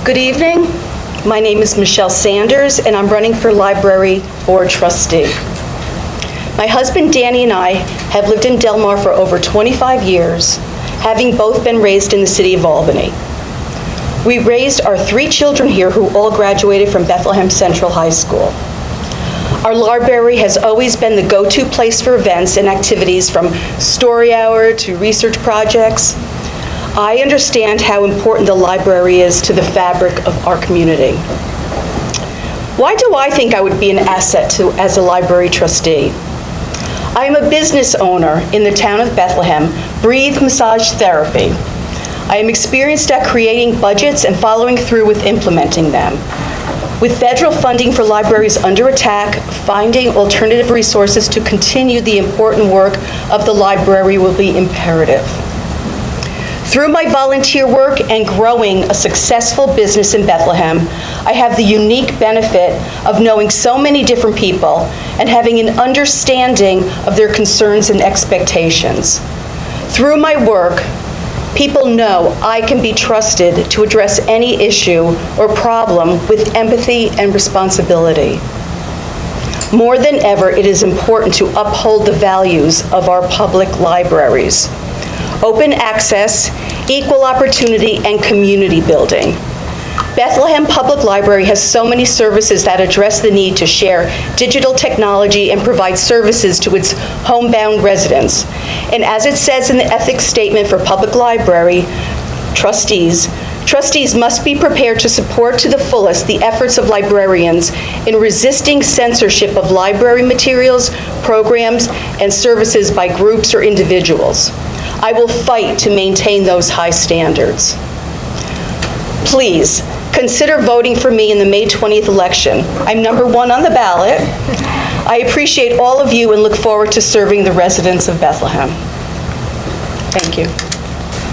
Good evening. My name is Michelle Sanders, and I'm running for Library Board Trustee. My husband Danny and I have lived in Del Mar for over 25 years, having both been raised in the city of Albany. We raised our 3 children here who all graduated from Bethlehem Central High School. Our library has always been the go-to place for events and activities, from story hour to research projects. I understand how important the library is to the fabric of our community. Why do I think I would be an asset as a library trustee? I am a business owner in the town of Bethlehem, Breathe Massage Therapy. I am experienced at creating budgets and following through with implementing them. With federal funding for libraries under attack, finding alternative resources to continue the important work of the library will be imperative. Through my volunteer work and growing a successful business in Bethlehem, I have the unique benefit of knowing so many different people and having an understanding of their concerns and expectations. Through my work, people know I can be trusted to address any issue or problem with empathy and responsibility. More than ever, it is important to uphold the values of our public libraries: open access, equal opportunity, and community building. Bethlehem Public Library has so many services that address the need to share digital technology and provide services to its homebound residents. And as it says in the ethics statement for public library trustees, trustees must be prepared to support to the fullest the efforts of librarians in resisting censorship of library materials, programs, and services by groups or individuals. I will fight to maintain those high standards. Please consider voting for me in the May 20th election. I'm number 1 on the ballot. I appreciate all of you and look forward to serving the residents of Bethlehem. Thank you.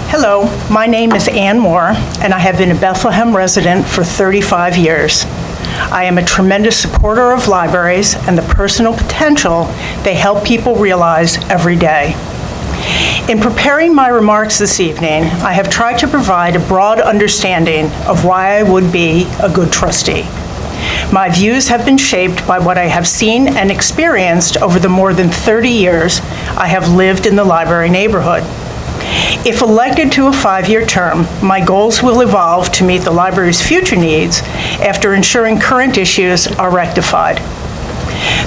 Hello, my name is Ann Moore, and I have been a Bethlehem resident for 35 years. I am a tremendous supporter of libraries and the personal potential they help people realize every day. In preparing my remarks this evening, I have tried to provide a broad understanding of why I would be a good trustee. My views have been shaped by what I have seen and experienced over the more than 30 years I have lived in the library neighborhood. If elected to a 5-year term, my goals will evolve to meet the library's future needs after ensuring current issues are rectified.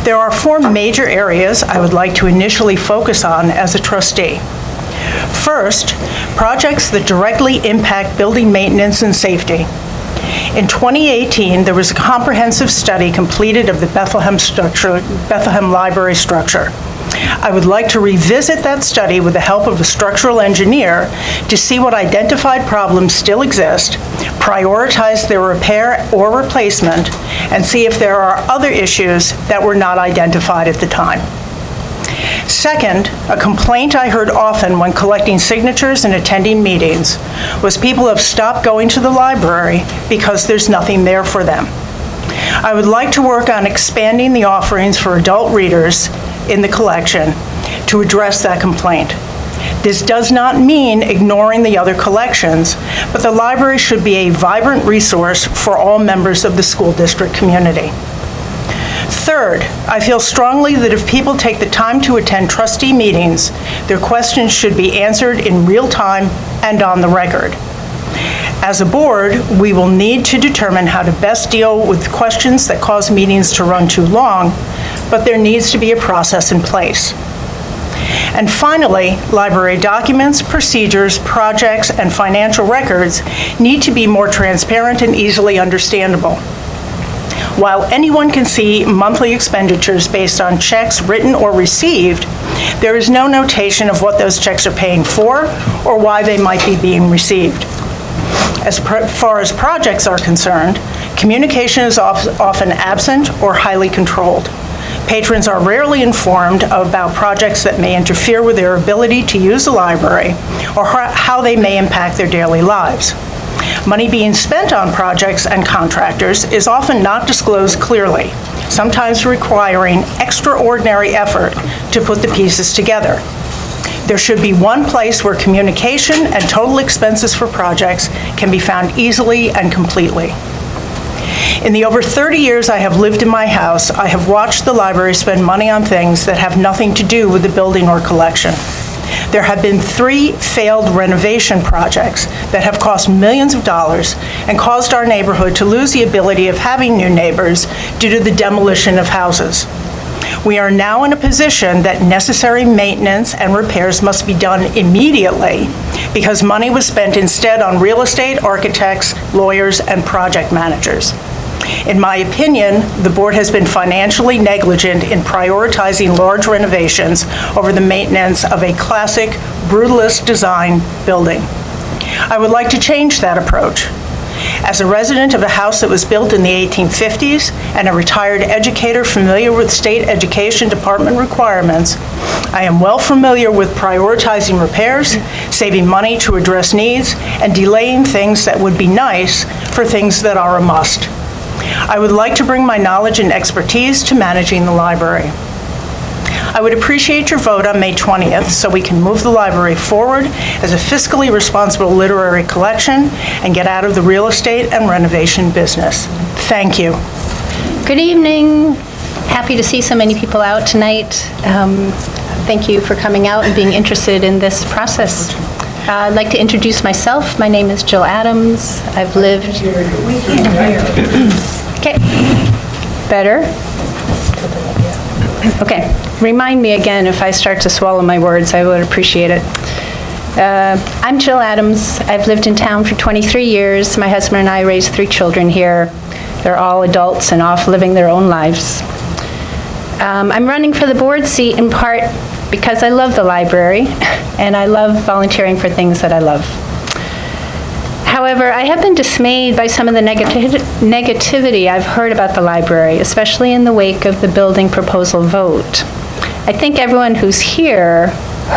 There are 4 major areas I would like to initially focus on as a trustee. First, projects that directly impact building maintenance and safety. In 2018, there was a comprehensive study completed of the Bethlehem Library structure. I would like to revisit that study with the help of a structural engineer to see what identified problems still exist, prioritize their repair or replacement, and see if there are other issues that were not identified at the time. Second, a complaint I heard often when collecting signatures and attending meetings was people have stopped going to the library because there's nothing there for them. I would like to work on expanding the offerings for adult readers in the collection to address that complaint. This does not mean ignoring the other collections, but the library should be a vibrant resource for all members of the school district community. Third, I feel strongly that if people take the time to attend trustee meetings, their questions should be answered in real time and on the record. As a board, we will need to determine how to best deal with questions that cause meetings to run too long, but there needs to be a process in place. And finally, library documents, procedures, projects, and financial records need to be more transparent and easily understandable. While anyone can see monthly expenditures based on checks written or received, there is no notation of what those checks are paying for or why they might be being received. As far as projects are concerned, communication is often absent or highly controlled. Patrons are rarely informed about projects that may interfere with their ability to use the library or how they may impact their daily lives. Money being spent on projects and contractors is often not disclosed clearly, sometimes requiring extraordinary effort to put the pieces together. There should be one place where communication and total expenses for projects can be found easily and completely. In the over 30 years I have lived in my house, I have watched the library spend money on things that have nothing to do with the building or collection. There have been 3 failed renovation projects that have cost millions of dollars and caused our neighborhood to lose the ability of having new neighbors due to the demolition of houses. We are now in a position that necessary maintenance and repairs must be done immediately because money was spent instead on real estate, architects, lawyers, and project managers. In my opinion, the board has been financially negligent in prioritizing large renovations over the maintenance of a classic, brutalist design building. I would like to change that approach. As a resident of a house that was built in the 1850s and a retired educator familiar with state education department requirements, I am well familiar with prioritizing repairs, saving money to address needs, and delaying things that would be nice for things that are a must. I would like to bring my knowledge and expertise to managing the library. I would appreciate your vote on May 20th so we can move the library forward as a fiscally responsible literary collection and get out of the real estate and renovation business. Thank you. Good evening. Happy to see so many people out tonight. Thank you for coming out and being interested in this process. I'd like to introduce myself. My name is Jill Adams. I've lived... Okay. Better? Okay. Remind me again if I start to swallow my words. I would appreciate it. I'm Jill Adams. I've lived in town for 23 years. My husband and I raised 3 children here. They're all adults and off living their own lives. I'm running for the board seat in part because I love the library and I love volunteering for things that I love. However, I have been dismayed by some of the negativity I've heard about the library, especially in the wake of the building proposal vote. I think everyone who's here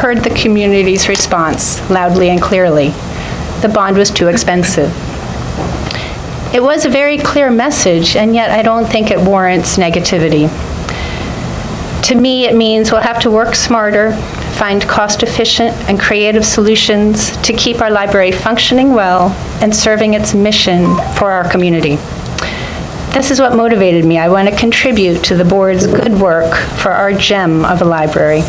heard the community's response loudly and clearly. The bond was too expensive. It was a very clear message, and yet I don't think it warrants negativity. To me, it means we'll have to work smarter, find cost-efficient and creative solutions to keep our library functioning well and serving its mission for our community. This is what motivated me. I want to contribute to the board's good work for our gem of a library.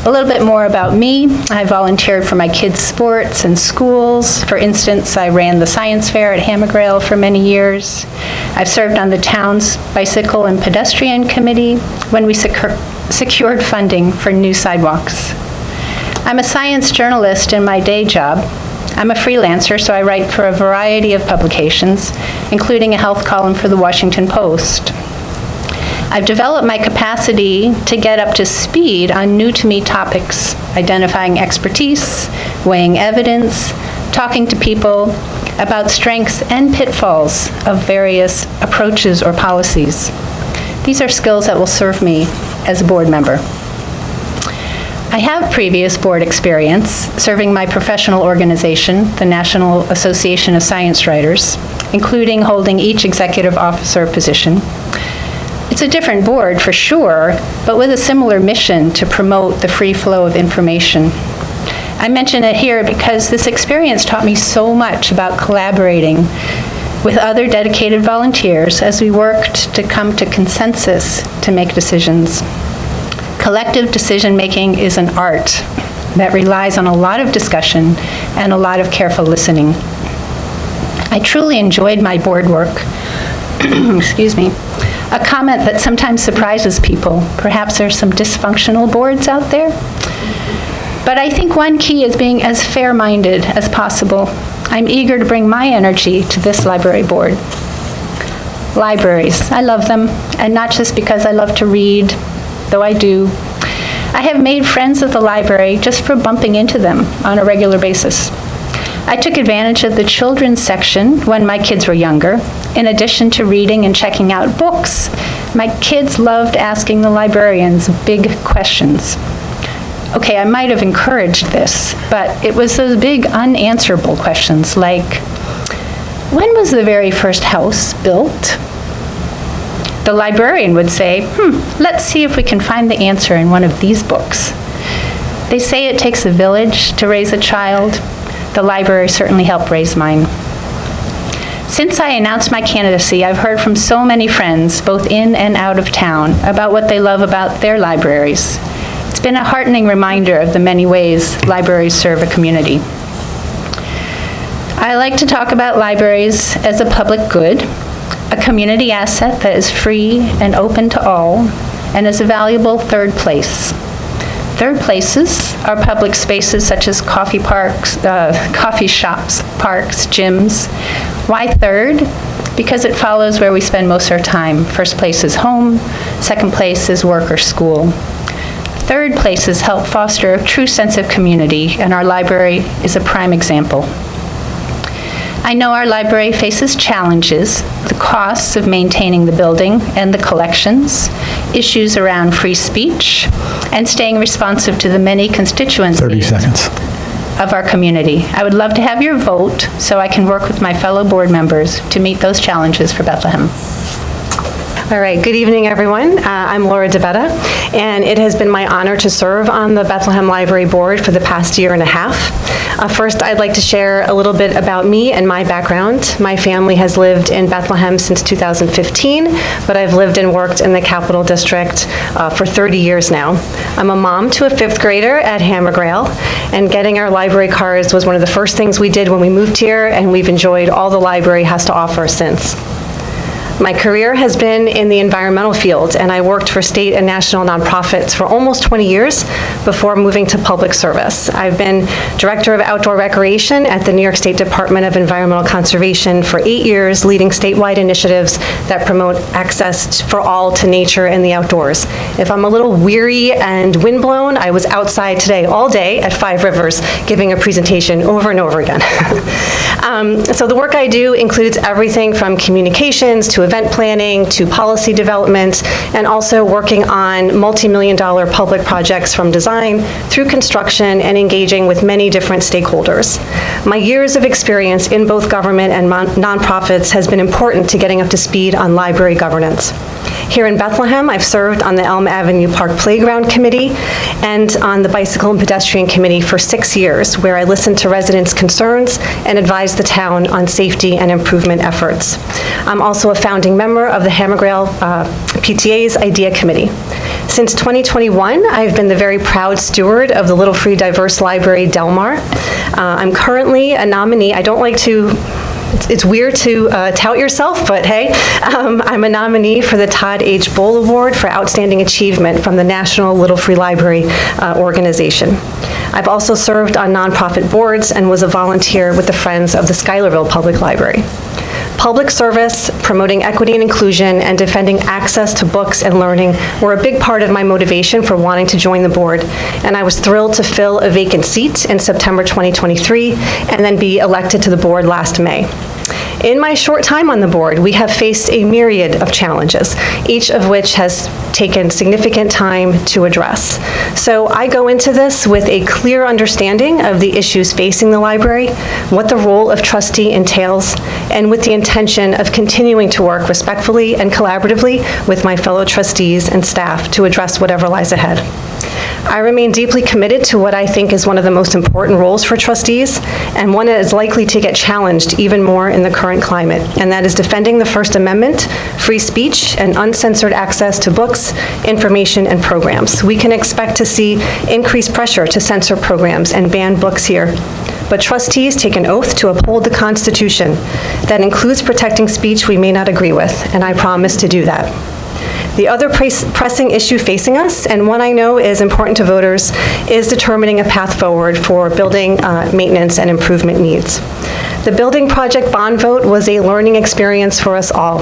A little bit more about me. I volunteered for my kids' sports and schools. For instance, I ran the science fair at Hammergrail for many years. I've served on the town's bicycle and pedestrian committee when we secured funding for new sidewalks. I'm a science journalist in my day job. I'm a freelancer, so I write for a variety of publications, including a health column for the Washington Post. I've developed my capacity to get up to speed on new-to-me topics, identifying expertise, weighing evidence, talking to people about strengths and pitfalls of various approaches or policies. These are skills that will serve me as a board member. I have previous board experience serving my professional organization, the National Association of Science Writers, including holding each executive officer position. It's a different board for sure, but with a similar mission to promote the free flow of information. I mention it here because this experience taught me so much about collaborating with other dedicated volunteers as we worked to come to consensus to make decisions. Collective decision-making is an art that relies on a lot of discussion and a lot of careful listening. I truly enjoyed my board work. Excuse me. A comment that sometimes surprises people. Perhaps there's some dysfunctional boards out there. But I think one key is being as fair-minded as possible. I'm eager to bring my energy to this library board. Libraries, I love them, and not just because I love to read, though I do. I have made friends at the library just for bumping into them on a regular basis. I took advantage of the children's section when my kids were younger. In addition to reading and checking out books, my kids loved asking the librarians big questions. Okay, I might have encouraged this, but it was those big unanswerable questions like, when was the very first house built? The librarian would say, let's see if we can find the answer in one of these books. They say it takes a village to raise a child. The library certainly helped raise mine. Since I announced my candidacy, I've heard from so many friends, both in and out of town, about what they love about their libraries. It's been a heartening reminder of the many ways libraries serve a community. I like to talk about libraries as a public good, a community asset that is free and open to all, and as a valuable third place. Third places are public spaces such as coffee shops, parks, gyms. Why third? Because it follows where we spend most of our time. First place is home, second place is work or school. Third places help foster a true sense of community, and our library is a prime example. I know our library faces challenges, the costs of maintaining the building and the collections, issues around free speech, and staying responsive to the many constituencies 30 seconds. of our community. I would love to have your vote so I can work with my fellow board members to meet those challenges for Bethlehem. All right, good evening, everyone. I'm Laura Devetta, and it has been my honor to serve on the Bethlehem Library Board for the past year and a half. First, I'd like to share a little bit about me and my background. My family has lived in Bethlehem since 2015, but I've lived and worked in the Capital District for 30 years now. I'm a mom to a fifth grader at Hammergrail, and getting our library cards was one of the first things we did when we moved here, and we've enjoyed all the library has to offer since. My career has been in the environmental field, and I worked for state and national nonprofits for almost 20 years before moving to public service. I've been Director of Outdoor Recreation at the New York State Department of Environmental Conservation for 8 years, leading statewide initiatives that promote access for all to nature and the outdoors. If I'm a little weary and windblown, I was outside today all day at Five Rivers giving a presentation over and over again. So the work I do includes everything from communications to event planning to policy development, and also working on multi-million-dollar public projects from design through construction and engaging with many different stakeholders. My years of experience in both government and nonprofits has been important to getting up to speed on library governance. Here in Bethlehem, I've served on the Elm Avenue Park Playground Committee and on the Bicycle and Pedestrian Committee for 6 years, where I listened to residents' concerns and advised the town on safety and improvement efforts. I'm also a founding member of the Hammergrail PTA's IDEA Committee. Since 2021, I've been the very proud steward of the Little Free Diverse Library Delmar. I'm currently a nominee. I don't like to It's weird to tout yourself, but hey, I'm a nominee for the Todd H. Bowl Award for Outstanding Achievement from the National Little Free Library Organization. I've also served on nonprofit boards and was a volunteer with the Friends of the Schuylerville Public Library. Public service, promoting equity and inclusion, and defending access to books and learning were a big part of my motivation for wanting to join the board, and I was thrilled to fill a vacant seat in September 2023 and then be elected to the board last May. In my short time on the board, we have faced a myriad of challenges, each of which has taken significant time to address. So I go into this with a clear understanding of the issues facing the library, what the role of trustee entails, and with the intention of continuing to work respectfully and collaboratively with my fellow trustees and staff to address whatever lies ahead. I remain deeply committed to what I think is one of the most important roles for trustees, and one that is likely to get challenged even more in the current climate, and that is defending the First Amendment, free speech, and uncensored access to books, information, and programs. We can expect to see increased pressure to censor programs and ban books here, but trustees take an oath to uphold the Constitution. That includes protecting speech we may not agree with, and I promise to do that. The other pressing issue facing us, and one I know is important to voters, is determining a path forward for building maintenance and improvement needs. The building project bond vote was a learning experience for us all.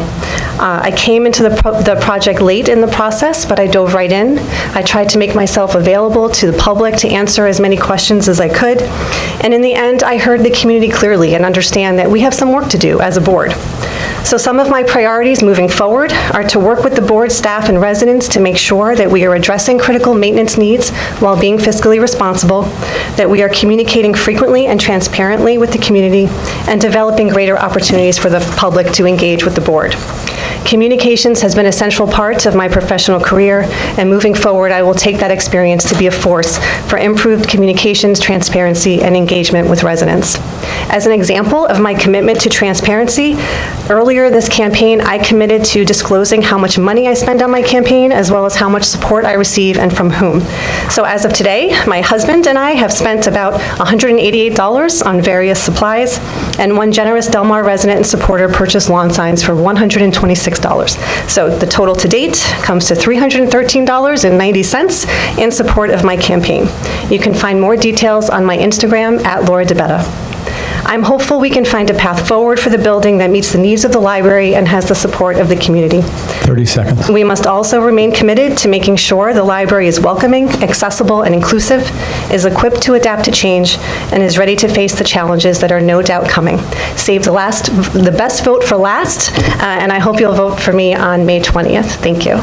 I came into the project late in the process, but I dove right in. I tried to make myself available to the public to answer as many questions as I could. And in the end, I heard the community clearly and understand that we have some work to do as a board. So some of my priorities moving forward are to work with the board, staff, and residents to make sure that we are addressing critical maintenance needs while being fiscally responsible, that we are communicating frequently and transparently with the community, and developing greater opportunities for the public to engage with the board. Communications has been a central part of my professional career, and moving forward, I will take that experience to be a force for improved communications, transparency, and engagement with residents. As an example of my commitment to transparency, earlier this campaign, I committed to disclosing how much money I spend on my campaign, as well as how much support I receive and from whom. So as of today, my husband and I have spent about $188 on various supplies, and one generous Del Mar resident and supporter purchased lawn signs for $126. So the total to date comes to $313.90 in support of my campaign. You can find more details on my Instagram at Laura Devetta. I'm hopeful we can find a path forward for the building that meets the needs of the library and has the support of the community. 30 seconds. We must also remain committed to making sure the library is welcoming, accessible, and inclusive, is equipped to adapt to change, and is ready to face the challenges that are no doubt coming. Save the best vote for last, and I hope you'll vote for me on May 20th. Thank you.